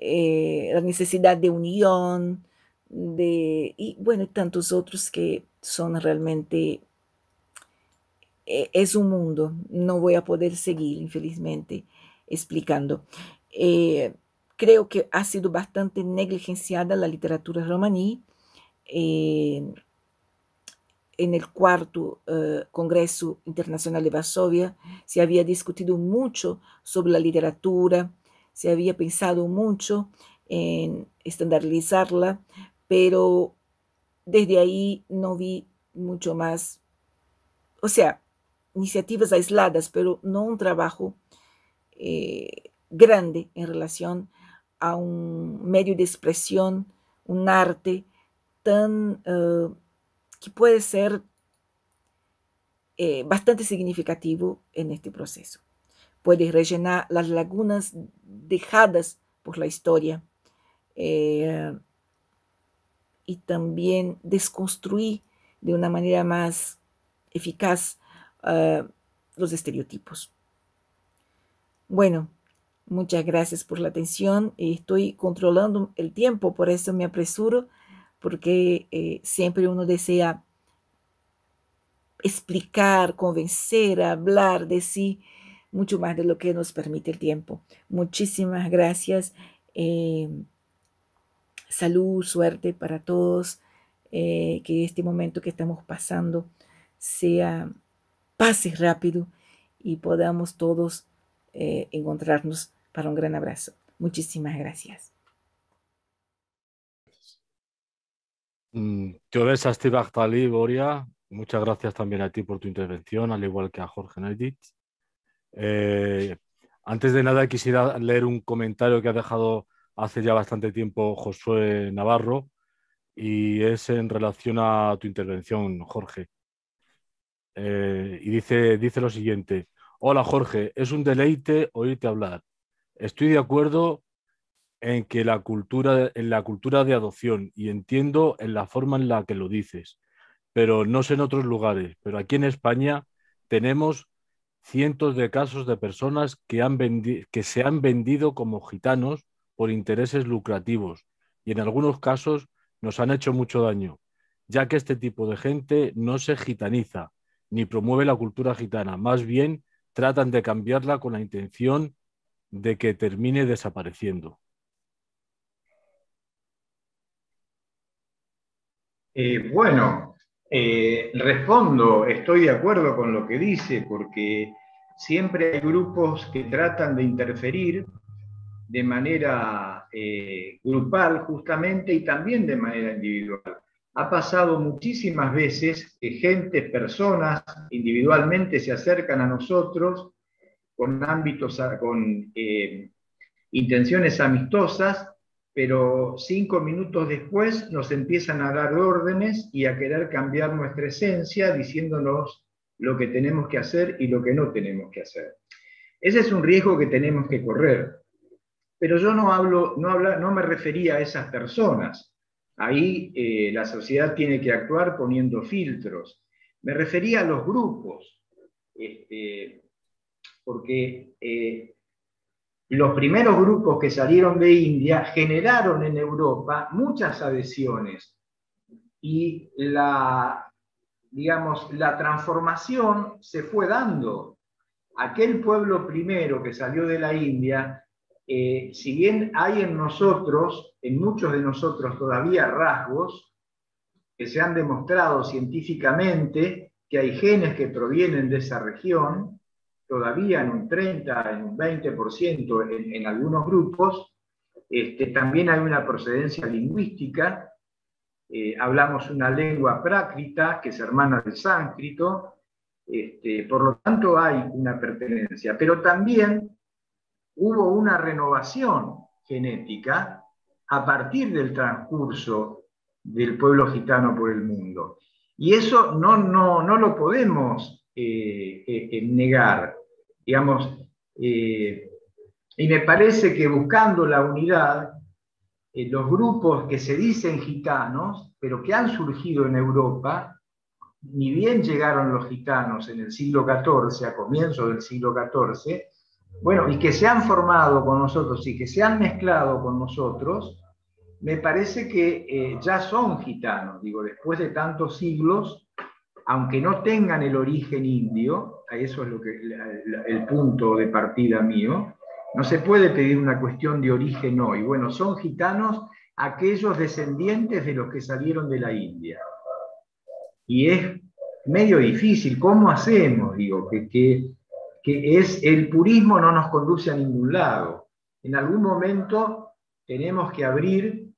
la necesidad de unión, y bueno, tantos otros que son realmente, es un mundo, no voy a poder seguir, infelizmente, explicando. Creo que ha sido bastante negligenciada la literatura romaní. en el cuarto Congreso Internacional de Varsovia se había discutido mucho sobre la literatura, se había pensado mucho en estandarizarla, pero desde ahí no vi mucho más, o sea, iniciativas aisladas, pero no un trabajo grande en relación a un medio de expresión, un arte tan que puede ser bastante significativo en este proceso. Puede rellenar las lagunas dejadas por la historia y también desconstruir de una manera más eficaz los estereotipos. Bueno, muchas gracias por la atención. Estoy controlando el tiempo, por eso me apresuro, porque siempre uno desea explicar, convencer, hablar de sí, mucho más de lo que nos permite el tiempo. Muchísimas gracias. Salud, suerte para todos. Que este momento que estamos pasando pase rápido y podamos todos encontrarnos para un gran abrazo. Muchísimas gracias. Yo Steve Achtali, Boria, muchas gracias también a ti por tu intervención, al igual que a Jorge Neuditz. Antes de nada quisiera leer un comentario que ha dejado hace ya bastante tiempo Josué Navarro, y es en relación a tu intervención, Jorge. Y dice lo siguiente: hola Jorge, es un deleite oírte hablar. Estoy de acuerdo en la cultura de adopción y entiendo en la forma en la que lo dices, pero no sé en otros lugares. Pero aquí en España tenemos cientos de casos de personas que se han vendido como gitanos por intereses lucrativos y en algunos casos nos han hecho mucho daño, ya que este tipo de gente no se gitaniza ni promueve la cultura gitana, más bien tratan de cambiarla con la intención de que termine desapareciendo. Respondo, estoy de acuerdo con lo que dice, porque siempre hay grupos que tratan de interferir de manera grupal justamente y también de manera individual. Ha pasado muchísimas veces que personas individualmente se acercan a nosotros con intenciones amistosas, pero 5 minutos después nos empiezan a dar órdenes y a querer cambiar nuestra esencia, diciéndonos lo que tenemos que hacer y lo que no tenemos que hacer. Ese es un riesgo que tenemos que correr. Pero yo no me refería a esas personas. Ahí la sociedad tiene que actuar poniendo filtros. Me refería a los grupos, porque los primeros grupos que salieron de India generaron en Europa muchas adhesiones y la transformación se fue dando. Aquel pueblo primero que salió de la India, si bien hay en muchos de nosotros todavía rasgos que se han demostrado científicamente que hay genes que provienen de esa región, todavía en un 30, en un 20% en algunos grupos, también hay una procedencia lingüística, hablamos una lengua prácrita que es hermana del sánscrito, por lo tanto hay una pertenencia, pero también hubo una renovación genética a partir del transcurso del pueblo gitano por el mundo. Y eso no lo podemos negar, digamos, y me parece que buscando la unidad, los grupos que se dicen gitanos, pero que han surgido en Europa, ni bien llegaron los gitanos en el siglo XIV, a comienzos del siglo XIV, bueno, y que se han formado con nosotros y que se han mezclado con nosotros, me parece que ya son gitanos, digo, después de tantos siglos, aunque no tengan el origen indio, eso es el punto de partida mío, no se puede pedir una cuestión de origen hoy. Bueno, son gitanos aquellos descendientes de los que salieron de la India. Y es medio difícil. ¿Cómo hacemos? Digo, que es el purismo no nos conduce a ningún lado. En algún momento tenemos que abrir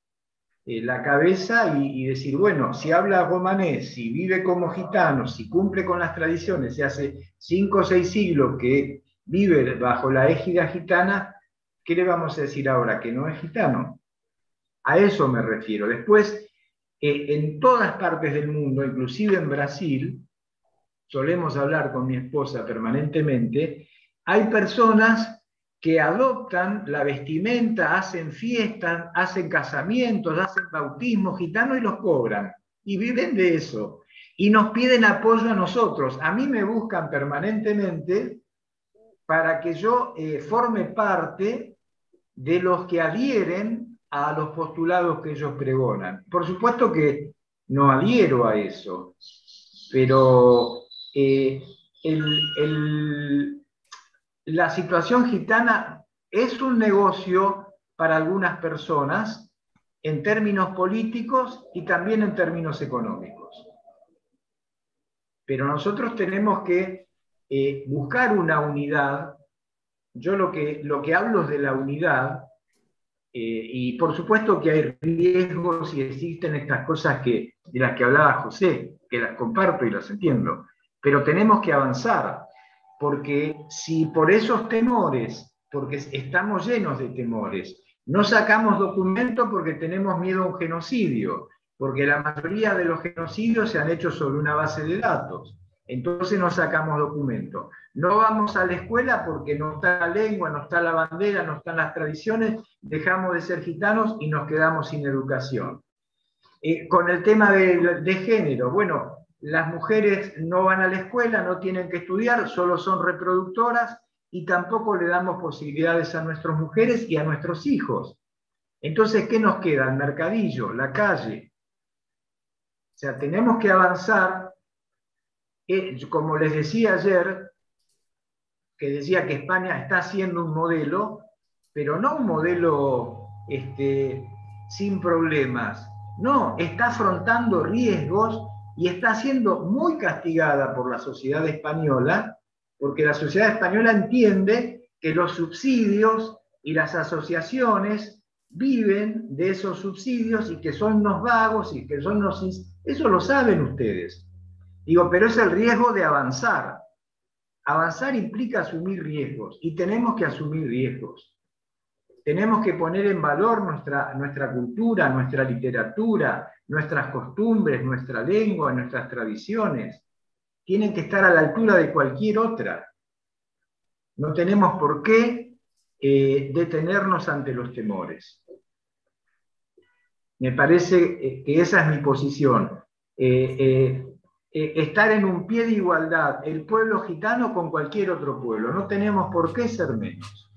la cabeza y decir, bueno, si habla romanés, si vive como gitano, si cumple con las tradiciones, si hace 5 o 6 siglos que vive bajo la égida gitana, ¿qué le vamos a decir ahora? ¿Que no es gitano? A eso me refiero. Después, en todas partes del mundo, inclusive en Brasil, solemos hablar con mi esposa permanentemente, hay personas que adoptan la vestimenta, hacen fiestas, hacen casamientos, hacen bautismos gitanos y los cobran. Y viven de eso. Y nos piden apoyo a nosotros. A mí me buscan permanentemente para que yo forme parte de los que adhieren a los postulados que ellos pregonan. Por supuesto que no adhiero a eso, pero la situación gitana es un negocio para algunas personas en términos políticos y también en términos económicos. Pero nosotros tenemos que buscar una unidad. Yo lo que hablo es de la unidad, y por supuesto que hay riesgos y existen estas cosas de las que hablaba José, que las comparto y las entiendo, pero tenemos que avanzar, porque si por esos temores, porque estamos llenos de temores, no sacamos documento porque tenemos miedo a un genocidio, porque la mayoría de los genocidios se han hecho sobre una base de datos, entonces no sacamos documento. No vamos a la escuela porque no está la lengua, no está la bandera, no están las tradiciones, dejamos de ser gitanos y nos quedamos sin educación. Con el tema de género, bueno, las mujeres no van a la escuela, no tienen que estudiar, solo son reproductoras y tampoco le damos posibilidades a nuestras mujeres y a nuestros hijos. Entonces, ¿qué nos queda? El mercadillo, la calle. O sea, tenemos que avanzar. Como les decía ayer, que decía que España está haciendo un modelo, pero no un modelo sin problemas. No, está afrontando riesgos y está siendo muy castigada por la sociedad española, porque la sociedad española entiende que los subsidios y las asociaciones viven de esos subsidios y que son unos vagos y que son unos... Eso lo saben ustedes. Digo, pero es el riesgo de avanzar. Avanzar implica asumir riesgos y tenemos que asumir riesgos. Tenemos que poner en valor nuestra cultura, nuestra literatura, nuestras costumbres, nuestra lengua, nuestras tradiciones. Tienen que estar a la altura de cualquier otra. No tenemos por qué detenernos ante los temores. Me parece que esa es mi posición. Estar en un pie de igualdad el pueblo gitano con cualquier otro pueblo. No tenemos por qué ser menos.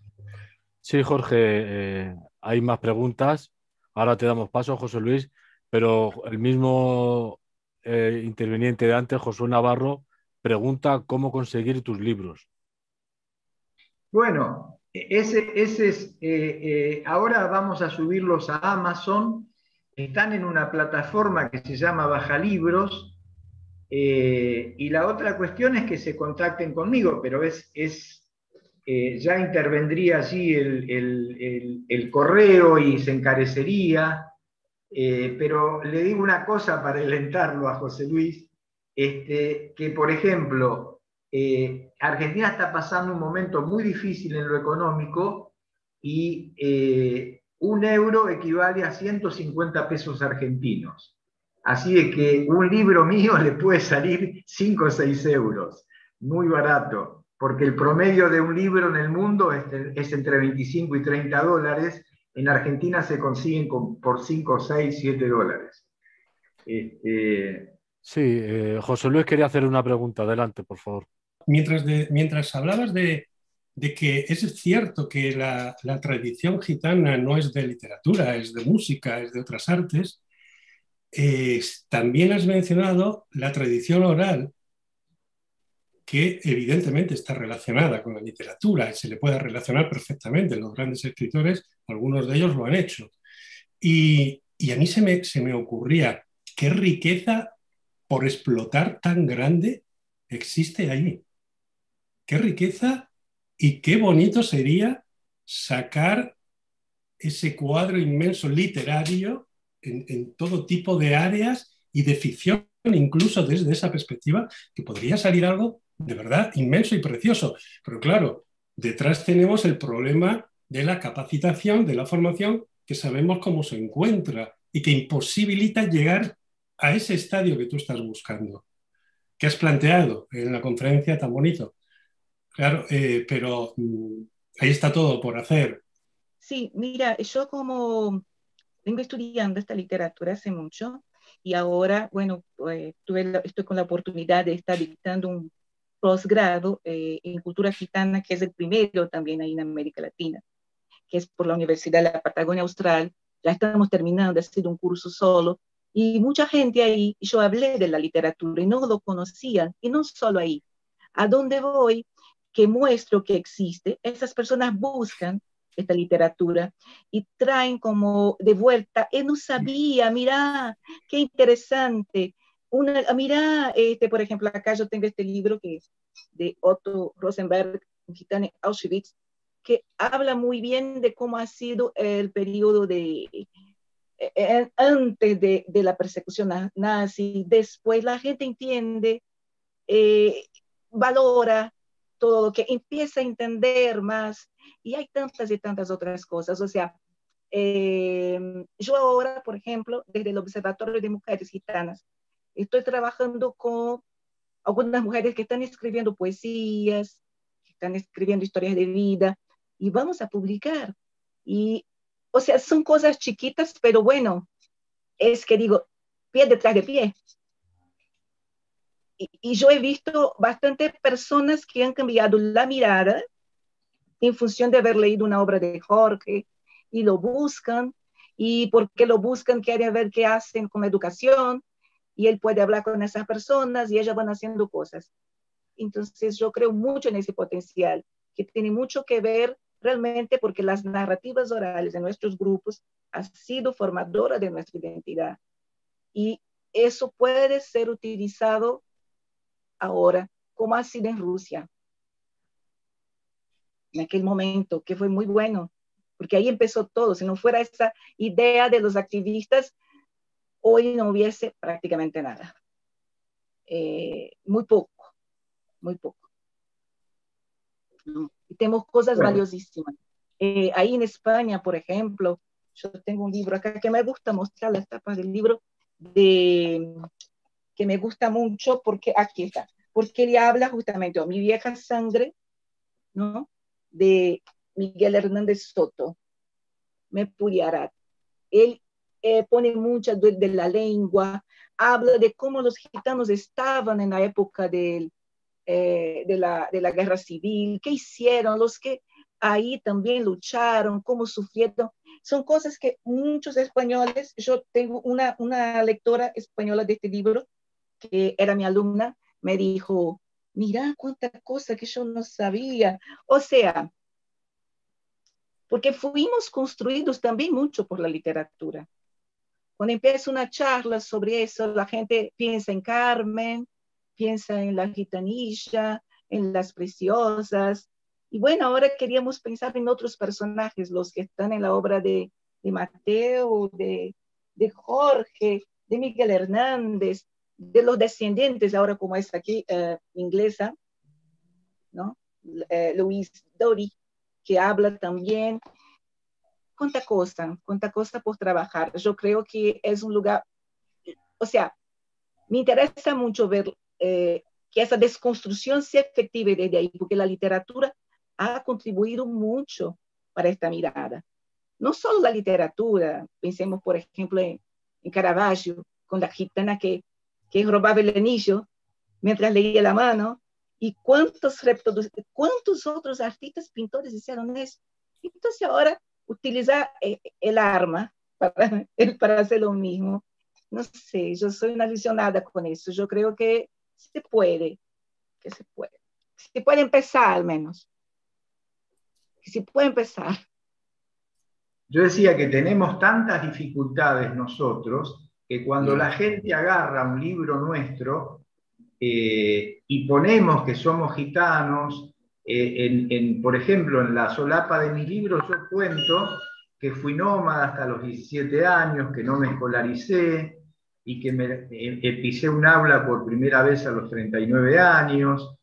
Sí, Jorge, hay más preguntas. Ahora te damos paso, José Luis, pero el mismo interviniente de antes, Josué Navarro, pregunta cómo conseguir tus libros. Bueno, ahora vamos a subirlos a Amazon. Están en una plataforma que se llama Baja Libros. Y la otra cuestión es que se contacten conmigo, pero ya intervendría allí el correo y se encarecería, pero le digo una cosa para alentarlo a José Luis, que por ejemplo, Argentina está pasando un momento muy difícil en lo económico y 1 euro equivale a 150 pesos argentinos. Así de que un libro mío le puede salir 5 o 6 euros, muy barato, porque el promedio de un libro en el mundo es entre 25 y 30 dólares, en Argentina se consiguen por 5, 6, 7 dólares. Sí, José Luis quería hacer una pregunta, adelante, por favor. Mientras hablabas de que es cierto que la tradición gitana no es de literatura, es de música, es de otras artes, también has mencionado la tradición oral, que evidentemente está relacionada con la literatura y se le puede relacionar perfectamente. Los grandes escritores, algunos de ellos lo han hecho. Y a mí se me ocurría qué riqueza por explotar tan grande existe ahí. Qué riqueza y qué bonito sería sacar ese cuadro inmenso literario en todo tipo de áreas y de ficción, incluso desde esa perspectiva, que podría salir algo de verdad inmenso y precioso. Pero claro, detrás tenemos el problema de la capacitación, de la formación, que sabemos cómo se encuentra y que imposibilita llegar a ese estadio que tú estás buscando, que has planteado en la conferencia tan bonito. Claro, pero ahí está todo por hacer. Sí, mira, yo como vengo estudiando esta literatura hace mucho y ahora, bueno, estoy con la oportunidad de estar dictando un posgrado en cultura gitana, que es el primero también ahí en América Latina, que es por la Universidad de la Patagonia Austral. Ya estamos terminando, ha sido un curso solo. Y mucha gente ahí, yo hablé de la literatura y no lo conocían, y no solo ahí. A dónde voy, que muestro que existe, esas personas buscan esta literatura y traen como de vuelta, no sabía, mira, qué interesante. Mira, por ejemplo, acá yo tengo este libro que es de Otto Rosenberg, Gitana Auschwitz, que habla muy bien de cómo ha sido el periodo antes de la persecución nazi. Después la gente entiende, valora todo lo que empieza a entender más, y hay tantas y tantas otras cosas. O sea, yo ahora, por ejemplo, desde el Observatorio de Mujeres Gitanas, estoy trabajando con algunas mujeres que están escribiendo poesías, que están escribiendo historias de vida, y vamos a publicar. Y, o sea, son cosas chiquitas, pero bueno, es que digo, pie detrás de pie. Y yo he visto bastantes personas que han cambiado la mirada en función de haber leído una obra de Jorge y lo buscan, y porque lo buscan quieren ver qué hacen con la educación, y él puede hablar con esas personas y ellas van haciendo cosas. Entonces yo creo mucho en ese potencial, que tiene mucho que ver realmente porque las narrativas orales de nuestros grupos han sido formadoras de nuestra identidad. Y eso puede ser utilizado ahora, como ha sido en Rusia, en aquel momento, que fue muy bueno, porque ahí empezó todo. Si no fuera esa idea de los activistas, hoy no hubiese prácticamente nada. Muy poco, muy poco. Y tenemos cosas valiosísimas. Ahí en España, por ejemplo, yo tengo un libro acá que me gusta mostrar las tapas del libro, que me gusta mucho porque aquí está, porque él habla justamente de Mi vieja sangre, ¿no? De Miguel Hernández Soto, Mepuriarat. Él pone mucha de la lengua, habla de cómo los gitanos estaban en la época de la guerra civil, qué hicieron, los que ahí también lucharon, cómo sufrieron. Son cosas que muchos españoles, yo tengo una lectora española de este libro, que era mi alumna, me dijo, mira cuánta cosa que yo no sabía. O sea, porque fuimos construidos también mucho por la literatura. Cuando empieza una charla sobre eso, la gente piensa en Carmen, piensa en la gitanilla, en las preciosas. Y bueno, ahora queríamos pensar en otros personajes, los que están en la obra de Mateo, de Jorge, de Miguel Hernández, de los descendientes, ahora como es aquí inglesa, ¿no? Louise Dory, que habla también. Cuánta cosa por trabajar. Yo creo que es un lugar, o sea, me interesa mucho ver que esa desconstrucción sea efectiva desde ahí, porque la literatura ha contribuido mucho para esta mirada. No solo la literatura, pensemos, por ejemplo, en Caravaggio, con la gitana que robaba el anillo mientras leía la mano, y cuántos otros artistas, pintores hicieron eso. Entonces ahora utilizar el arma para hacer lo mismo. No sé, yo soy una aficionada con eso. Yo creo que se puede, que se puede. Se puede empezar al menos. Que se puede empezar. Yo decía que tenemos tantas dificultades nosotros que cuando la gente agarra un libro nuestro y ponemos que somos gitanos, por ejemplo, en la solapa de mi libro yo cuento que fui nómada hasta los 17 años, que no me escolaricé y que pisé un aula por primera vez a los 39 años,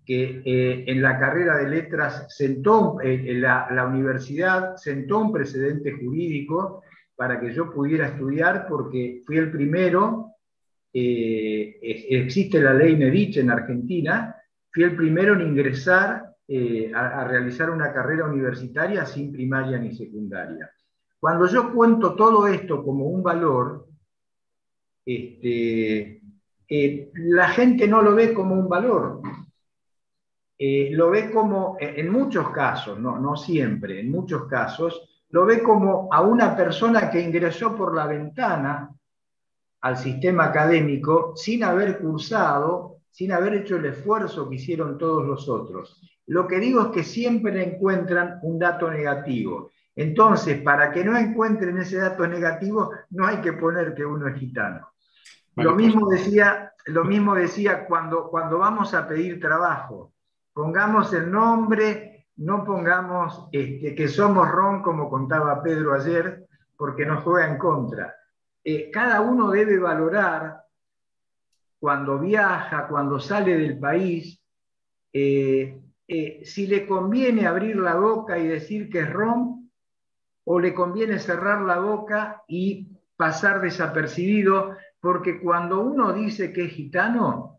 que en la carrera de letras la universidad sentó un precedente jurídico para que yo pudiera estudiar, porque fui el primero, existe la ley Medich en Argentina, fui el primero en ingresar a realizar una carrera universitaria sin primaria ni secundaria. Cuando yo cuento todo esto como un valor, la gente no lo ve como un valor. Lo ve como, en muchos casos, no siempre, en muchos casos, lo ve como a una persona que ingresó por la ventana al sistema académico sin haber cursado, sin haber hecho el esfuerzo que hicieron todos los otros. Lo que digo es que siempre encuentran un dato negativo. Entonces, para que no encuentren ese dato negativo, no hay que poner que uno es gitano. Lo mismo decía cuando vamos a pedir trabajo. Pongamos el nombre, no pongamos que somos ron, como contaba Pedro ayer, porque nos juega en contra. Cada uno debe valorar cuando viaja, cuando sale del país, si le conviene abrir la boca y decir que es ron, o le conviene cerrar la boca y pasar desapercibido, porque cuando uno dice que es gitano,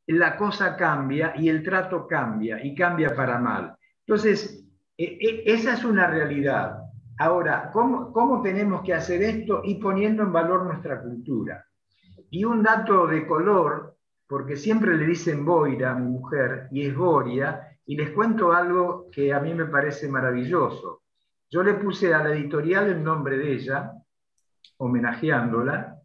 la cosa cambia y el trato cambia, y cambia para mal. Entonces, esa es una realidad. Ahora, ¿cómo tenemos que hacer esto? Y poniendo en valor nuestra cultura. Y un dato de color, porque siempre le dicen Boira a mi mujer, y es Boria, y les cuento algo que a mí me parece maravilloso. Yo le puse a la editorial el nombre de ella, homenajeándola,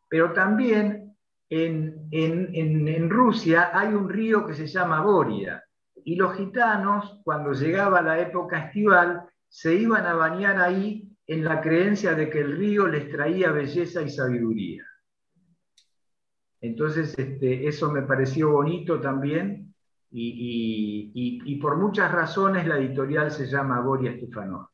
pero también en Rusia hay un río que se llama Boria, y los gitanos, cuando llegaba la época estival, se iban a bañar ahí en la creencia de que el río les traía belleza y sabiduría. Entonces, eso me pareció bonito también, y por muchas razones la editorial se llama Boria Stefanov.